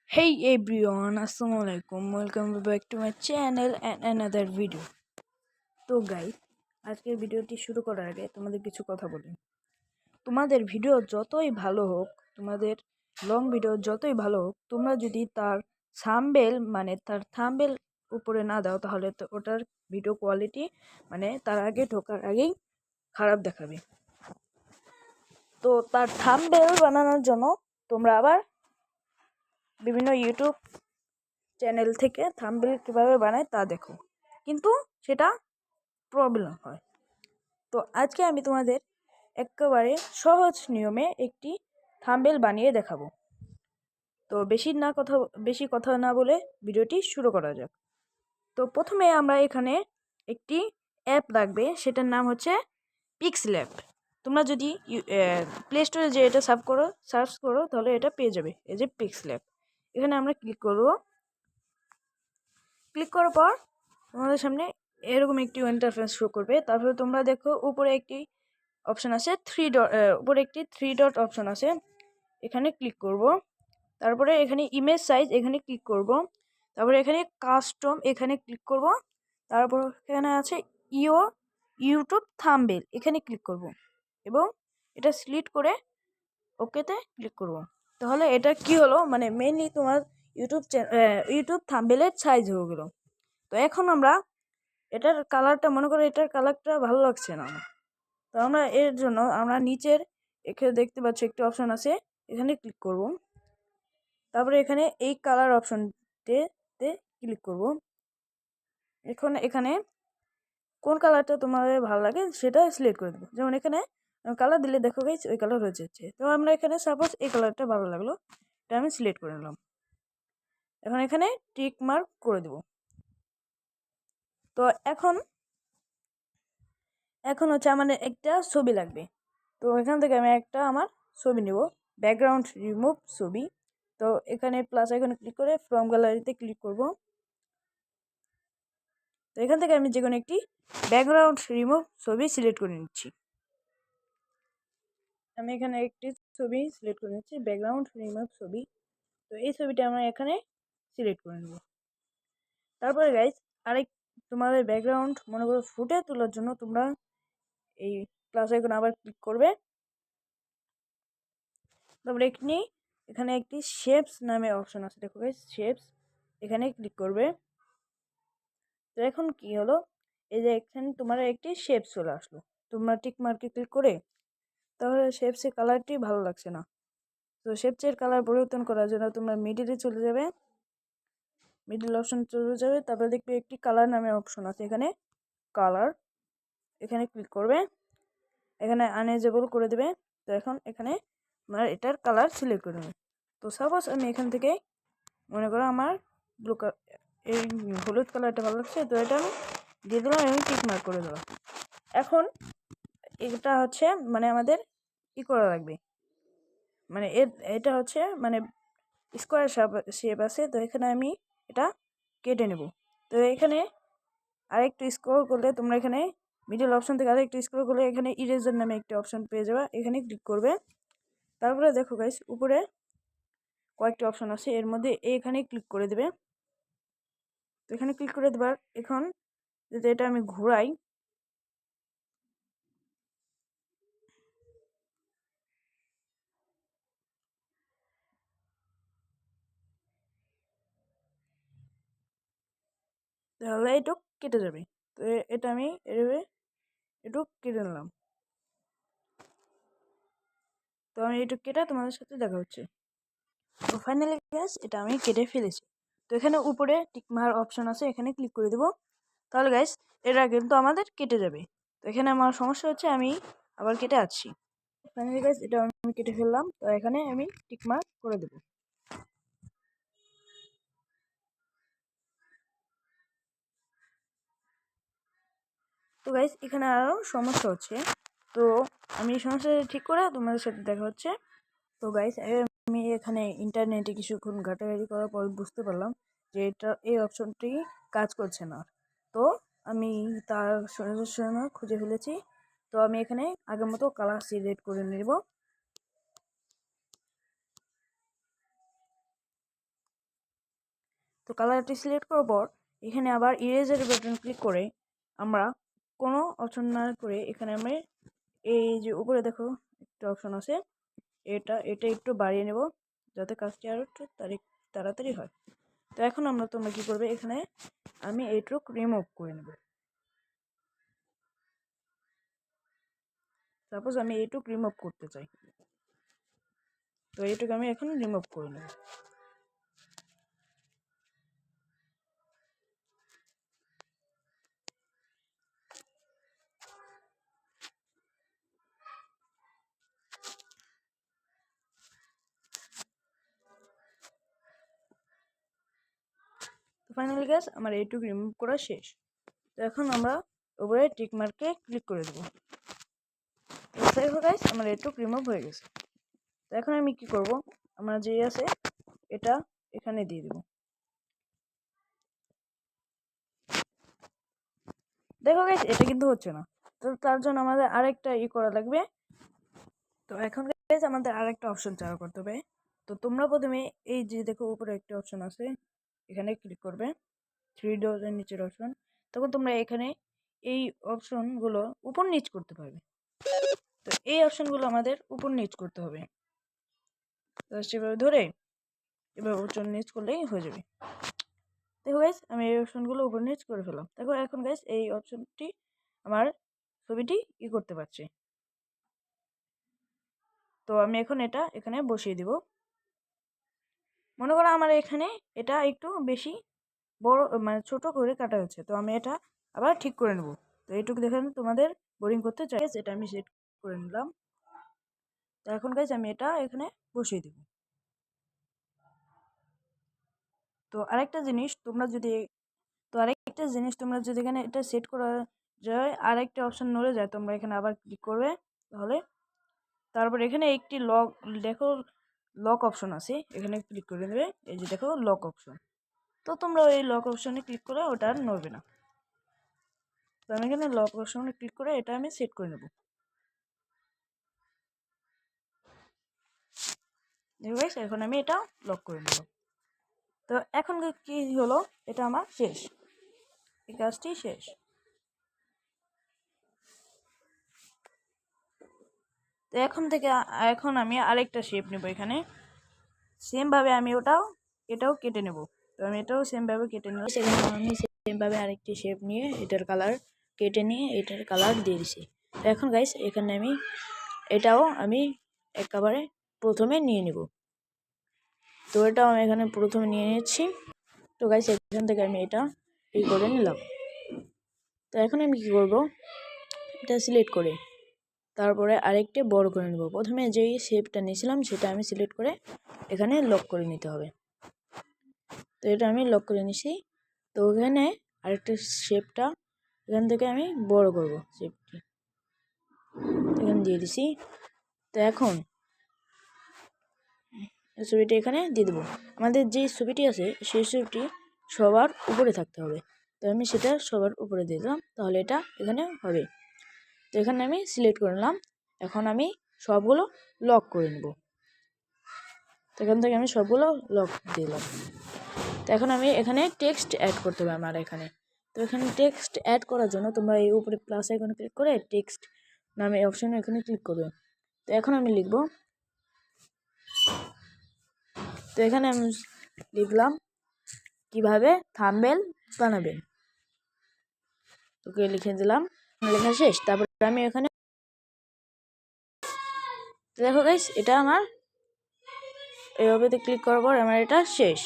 Hey everyone, assalamu alaikum. Welcome back to my channel and another video. তো guys, আজকের ভিডিওটি শুরু করার আগে তোমাদের কিছু কথা বলি। তোমাদের ভিডিও যতই ভালো হোক, তোমাদের লং ভিডিও যতই ভালো হোক, তোমরা যদি তার থাম্বনেল উপরে না দাও তাহলে তো ওটার ভিডিও কোয়ালিটি তার আগে ঢোকার আগেই খারাপ দেখাবে। তো তার থাম্বনেল বানানোর জন্য তোমরা আবার বিভিন্ন ইউটিউব চ্যানেল থেকে থাম্বনেল কীভাবে বানায় তা দেখো, কিন্তু সেটা প্রবলেম হয়। তো আজকে আমি তোমাদের একেবারে সহজ নিয়মে একটি থাম্বনেল বানিয়ে দেখাবো। তো বেশি কথা না বলে ভিডিওটি শুরু করা যাক। তো প্রথমে আমরা এখানে একটি অ্যাপ লাগবে, সেটার নাম হচ্ছে পিক্সল্যাব। তোমরা যদি প্লে স্টোরে যে এটা সার্চ করো তাহলে এটা পেয়ে যাবে, এই যে পিক্সল্যাব। এখানে আমরা ক্লিক করার পর তোমাদের সামনে এরকম একটি ইন্টারফেস শো করবে। তারপরে তোমরা দেখো উপরে একটি অপশন আছে থ্রি ডট অপশন আছে, এখানে ক্লিক করব। তারপরে এখানে ইমেজ সাইজ এখানে ক্লিক করব। তারপরে এখানে কাস্টম এখানে ক্লিক করব। তারপর এখানে আছে ইউটিউব থাম্বনেল এখানে ক্লিক করব এবং এটা সিলেক্ট করে ওকেতে ক্লিক করব। তাহলে এটা কি হলো, মেইনলি তোমার ইউটিউব থাম্বনেলের সাইজ হয়ে গেল। তো এখন আমরা এটার কালারটা ভালো লাগছে না, তো আমরা এর জন্য নিচের এখানে দেখতে পাচ্ছি একটি অপশন আছে, এখানে ক্লিক করব। তারপরে এখানে এই কালার অপশনতে ক্লিক করব। এখন এখানে কোন কালারটা তোমাদের ভালো লাগে সেটা সিলেক্ট করে দেবো। যেমন এখানে কালার দিলে দেখো গাইস ওই কালার হয়ে যাচ্ছে। তো আমরা এখানে সাপোজ এই কালারটা ভালো লাগলো, এটা আমি সিলেক্ট করে নিলাম। এখন এখানে টিক মার্ক করে দেব। তো এখন হচ্ছে আমাদের একটা ছবি লাগবে। তো এখান থেকে আমি আমার ছবি নেব, ব্যাকগ্রাউন্ড রিমুভ ছবি। তো এখানে প্লাস আইকনে ক্লিক করে ফ্রম গ্যালারিতে ক্লিক করব। তো এখান থেকে আমি যে কোনো একটি ব্যাকগ্রাউন্ড রিমুভ ছবি সিলেক্ট করে নিচ্ছি। আমি এখানে একটি ছবি সিলেক্ট করে নিচ্ছি, ব্যাকগ্রাউন্ড রিমুভ ছবি। তো এই ছবিটা আমরা এখানে সিলেক্ট করে নেব। তারপরে গাইজ তোমাদের ব্যাকগ্রাউন্ড মনে করো ফুটে তোলার জন্য তোমরা এই প্লাস আইকনে আবার ক্লিক করবে। তারপরে এখানে একটি শেপস নামে অপশন আছে, দেখো গাইস শেপস, এখানে ক্লিক করবে। তো এখন কি হলো, এই যে এখানে তোমার একটি শেপস চলে আসলো। তোমরা টিক মার্কে ক্লিক করে তাহলে শেপসের কালারটি ভালো লাগছে না। তো শেপসের কালার পরিবর্তন করার জন্য তোমরা মিডিল অপশন চলে যাবে। তারপরে দেখবে একটি কালার নামে অপশন আছে, এখানে কালার, এখানে ক্লিক করবে, এখানে আনএজেবল করে দেবে। তো এখন এখানে এটার কালার সিলেক্ট করে নেবে। তো সাপোজ আমি এখান থেকে মনে করো আমার এই হলুদ কালারটা ভালো লাগছে, তো এটা আমি দিয়ে দিলাম এবং টিক মার্ক করে দিলাম। এখন এটা হচ্ছে আমাদের করা লাগবে, এটা হচ্ছে স্কোয়ার শেপ আছে। তো এখানে আমি এটা কেটে নেব। তো এখানে আরেকটু স্ক্রল করলে তোমরা এখানে মিডল অপশন থেকে আরেকটু স্ক্রল করলে এখানে ইরেজার নামে একটি অপশন পেয়ে যাবে, এখানে ক্লিক করবে। তারপরে দেখো গাইস উপরে কয়েকটি অপশন আছে, এর মধ্যে এখানে ক্লিক করে দেবে। তো এখানে ক্লিক করে দেবার এখন যদি এটা আমি ঘোরাই, তাহলে একটু কেটে যাবে। তো এটা আমি এভাবে একটু কেটে নিলাম। তো আমি একটু কেটে তোমাদের সাথে দেখা হচ্ছে। তো ফাইনালি গ্যাস এটা আমি কেটে ফেলেছি। তো এখানে উপরে টিকমার অপশন আছে, এখানে ক্লিক করে দেবো। তাহলে গাইস এটা কিন্তু আমাদের কেটে যাবে। তো এখানে আমার সমস্যা হচ্ছে, আমি আবার কেটে আসছি। ফাইনালি গাইস এটা আমি কেটে ফেললাম। তো এখানে আমি টিকমার্ক করে দেবো। তো গাইস এখানে আরও সমস্যা হচ্ছে, তো আমি এই সমস্যাটা ঠিক করে তোমাদের সাথে দেখা হচ্ছে। তো গাইস আমি এখানে ইন্টারনেটে কিছুক্ষণ ঘাটাঘাটি করার পর বুঝতে পারলাম যে এই অপশনটি কাজ করছে না। তো আমি তার সলিউশন খুঁজে ফেলেছি। তো আমি এখানে আগের মতো কালার সিলেক্ট করে নেব। তো কালারটি সিলেক্ট করার পর এখানে আবার ইরেজার বাটন ক্লিক করে আমরা কোনো অপশন না করে এখানে আমি এই যে উপরে দেখো একটা অপশন আছে, এটা একটু বাড়িয়ে নেব যাতে কাজটি আরও একটু তাড়াতাড়ি হয়। তো এখন তোমরা কি করবে, এখানে আমি এইটুক রিমুভ করে নেব। সাপোজ আমি এইটুক রিমুভ করতে চাই, তো এইটুকু আমি এখন রিমুভ করে নেব। তো ফাইনালি গাইস আমার এইটুকু রিমুভ করা শেষ। তো এখন আমরা উপরে টিক মার্কে ক্লিক করে দেবো। তো দেখো গাইস আমার এইটুকু রিমুভ হয়ে গেছে। তো এখন আমি কি করব, আমার যে আছে এটা এখানে দিয়ে দেব। দেখো গাইস এটা কিন্তু হচ্ছে না, তো তার জন্য আমাদের আরেকটা করা লাগবে। তো এখন গাইস আমাদের আরেকটা অপশন চালু করতে হবে। তো তোমরা প্রথমে এই যে দেখো উপরে একটা অপশন আছে, এখানে ক্লিক করবে, থ্রি ডটের নিচের অপশন। তখন তোমরা এখানে এই অপশনগুলো উপর নিচ করতে পারবে। তো এই অপশনগুলো আমাদের উপর নিচ করতে হবে, তো সেভাবে ধরে এভাবে উপর নিচ করলেই হয়ে যাবে। দেখো গাইস আমি এই অপশনগুলো উপর নিচ করে ফেলাম। দেখো এখন গাইস এই অপশনটি আমার ছবিটি করতে পারছে। তো আমি এখন এটা এখানে বসিয়ে দিব। মনে করো আমার এখানে এটা একটু বেশি বড় মানে ছোট করে কাটা হয়েছে, তো আমি এটা আবার ঠিক করে নেব। তো এইটুকু দেখেন তোমাদের বোরিং করতে চাই, এটা আমি সেট করে নিলাম। তো এখন গাইস আমি এটা এখানে বসিয়ে দিব। তো আরেকটা জিনিস তোমরা যদি এখানে এটা সেট করা যায়, আরেকটা অপশন নড়ে যায়, তোমরা এখানে আবার ক্লিক করবে। তারপর এখানে একটি দেখো লক অপশন আছে, এখানে ক্লিক করে দেবে। এই যে দেখো লক অপশন, তো তোমরা এই লক অপশনে ক্লিক করে ওটা আর নড়বে না। তো আমি এখানে লক অপশনে ক্লিক করে এটা আমি সেট করে নেব। এখন আমি এটা লক করে নেব। তো এখন কি হলো, এটা আমার শেষ, এই কাজটি শেষ। তো এখন আমি আরেকটা শেপ নেব, এখানে সেম ভাবে আমি এটাও কেটে নেব। তো আমি এটাও সেম ভাবে কেটে নিলাম। সেখানে আমি সেম ভাবে আরেকটি শেপ নিয়ে এটার কালার কেটে নিয়ে এটার কালার দিয়ে দিছি। তো এখন গাইস এখানে এটাও আমি একেবারে প্রথমে নিয়ে নেব। তো এটাও আমি এখানে প্রথমে নিয়ে নিচ্ছি। তো গাইস এখান থেকে আমি এটা করে নিলাম। তো এখন আমি কি করব, এটা সিলেক্ট করে তারপরে আরেকটি বড় করে নেব। প্রথমে যেই শেপটা নিয়েছিলাম সেটা আমি সিলেক্ট করে এখানে লক করে নিতে হবে। তো এটা আমি লক করে নিছি। তো এখানে আরেকটা শেপটা এখান থেকে আমি বড় করব, শেপটি এখানে দিয়ে দিছি। তো এখন ছবিটি এখানে দিয়ে দেবো। আমাদের যে ছবিটি আছে সেই ছবিটি সবার উপরে থাকতে হবে, তো আমি সেটা সবার উপরে দিয়ে দিলাম, তাহলে এটা এখানে হবে। তো এখানে আমি সিলেক্ট করে নিলাম। এখন আমি সবগুলো লক করে নেব। তো এখান থেকে আমি সবগুলো লক দিলাম। তো এখন আমি এখানে টেক্সট অ্যাড করতে হবে আমার এখানে। তো এখানে টেক্সট অ্যাড করার জন্য তোমরা এই উপরে প্লাস আইকনে ক্লিক করে টেক্সট নামে অপশনে এখানে ক্লিক করবে। তো এখন আমি লিখব, তো এখানে আমি লিখলাম কিভাবে থাম্বনেল বানাবেন। ওকে লিখে দিলাম, লেখা শেষ। তারপর আমি এখানে দেখো গাইস এটা আমার এইভাবে ক্লিক করার পর আমার এটা শেষ।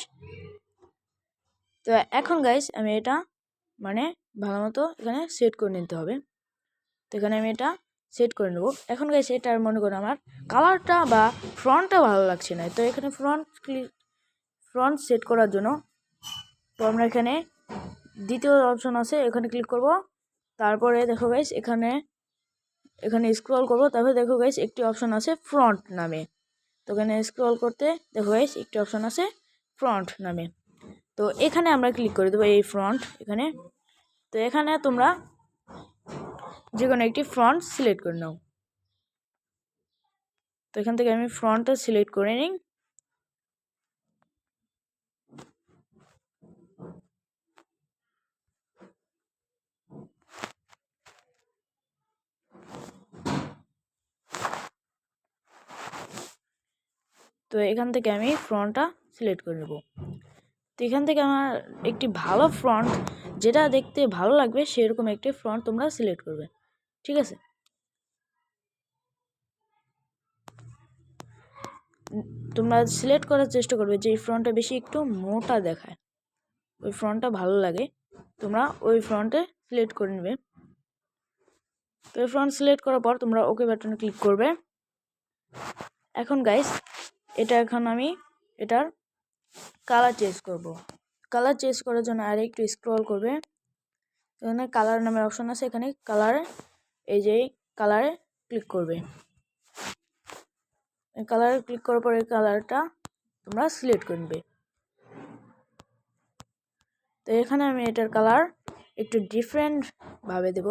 তো এখন গাইস আমি এটা ভালো মতো এখানে সেট করে নিতে হবে। তো এখানে আমি এটা সেট করে নেব। এখন গাইস এটার মনে করো আমার কালারটা বা ফ্রন্টটা ভালো লাগছে না, তো এখানে ফ্রন্ট সেট করার জন্য তো আমরা এখানে দ্বিতীয় অপশন আছে, এখানে ক্লিক করব। তারপরে দেখো গাইস এখানে স্ক্রল করব। তারপরে দেখো গাইস একটি অপশন আছে ফ্রন্ট নামে। তো এখানে স্ক্রল করতে দেখো গাইস একটি অপশন আছে ফ্রন্ট নামে। তো এখানে আমরা ক্লিক করে দেবো এই ফ্রন্ট এখানে। তো এখানে তোমরা যে কোনো একটি ফ্রন্ট সিলেক্ট করে নাও। তো এখান থেকে আমি ফ্রন্টটা সিলেক্ট করে নিই। তো এখান থেকে আমি ফ্রন্টটা সিলেক্ট করে নেব। তো এখান থেকে আমার একটি ভালো ফ্রন্ট, যেটা দেখতে ভালো লাগবে সেরকম একটি ফ্রন্ট তোমরা সিলেক্ট করবে, ঠিক আছে। তোমরা সিলেক্ট করার চেষ্টা করবে যে ফ্রন্টটা বেশি একটু মোটা দেখায়, ওই ফ্রন্টটা ভালো লাগে, তোমরা ওই ফ্রন্টে সিলেক্ট করে নেবে। তো এই ফ্রন্ট সিলেক্ট করার পর তোমরা ওকে বাটনে ক্লিক করবে। এখন গাইস এখন আমি এটার কালার চেঞ্জ করব। কালার চেঞ্জ করার জন্য আর একটু স্ক্রল করবে, এখানে কালার নামের অপশন আছে, এখানে কালারে এই যে কালারে ক্লিক করবে। কালারে ক্লিক করার পরে কালারটা তোমরা সিলেক্ট করে নেবে। তো এখানে আমি এটার কালার একটু ডিফারেন্ট ভাবে দেব।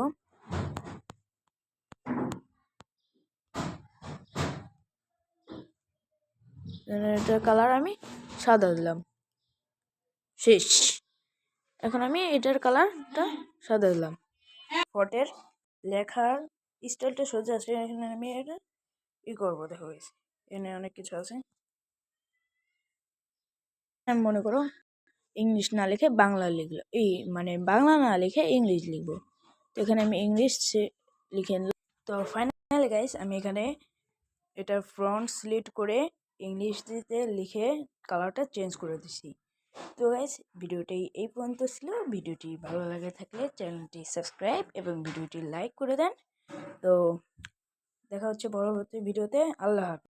এটার কালার আমি সাদা দিলাম, শেষ। এখন আমি এটার কালারটা সাদা দিলাম। ফন্টের লেখার স্টাইলটা সোজা আছে, এখানে আমি এটা করবো, দেখো এখানে অনেক কিছু আছে। আমি মনে করো ইংলিশ না লিখে বাংলা লিখলো, মানে বাংলা না লিখে ইংলিশ লিখবো। তো এখানে আমি ইংলিশ লিখে নিলাম। তো ফাইনালি গাইস আমি এখানে এটা ফ্রন্ট সিলেক্ট করে ইংলিশ দিতে লিখে কালারটা চেঞ্জ করে দিছি। তো গাইস ভিডিওটি এই পর্যন্ত ছিল। ভিডিওটি ভালো লাগে থাকলে চ্যানেলটি সাবস্ক্রাইব এবং ভিডিওটি লাইক করে দেন। তো দেখা হচ্ছে পরবর্তী ভিডিওতে। আল্লাহ হাফেজ।